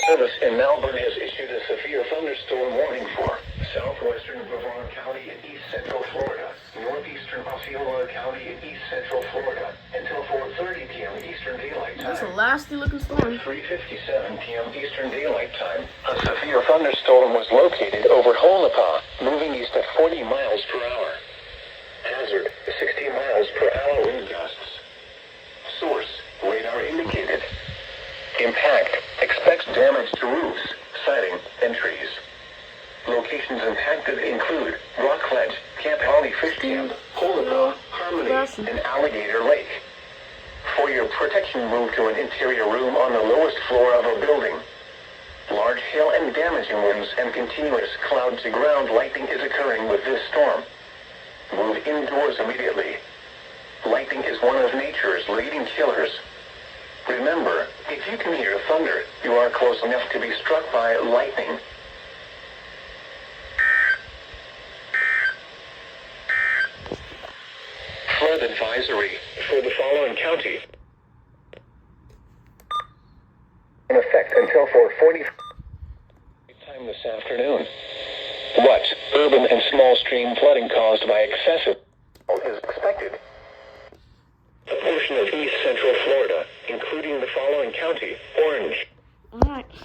Service in Melbourne has issued a severe thunderstorm warning for southwestern Brevard County and east central Florida, northeastern Osceola County and east central Florida, until 4:30 p.m. Eastern Daylight Time. That's a nasty looking storm. At 3:57 p.m. Eastern Daylight Time, a severe thunderstorm was located over Holapa, moving east at 40 miles per hour. Hazard, 60 miles per hour wind gusts. Source, radar indicated. Impact, expects damage to roofs, siding, and trees. Locations impacted include Rockledge, Camp Holly Fish Camp, Holapa, Harmony, and Alligator Lake. For your protection, move to an interior room on the lowest floor of a building. Large hail and damaging winds and continuous cloud-to-ground lightning is occurring with this storm. Move indoors immediately. Lightning is one of nature's leading killers. Remember, if you can hear thunder, you are close enough to be struck by lightning. Flood advisory for the following county. In effect until 4:40 time this afternoon. What urban and small stream flooding caused by excessive is expected? A portion of east central Florida, including the following county: Orange, Alright.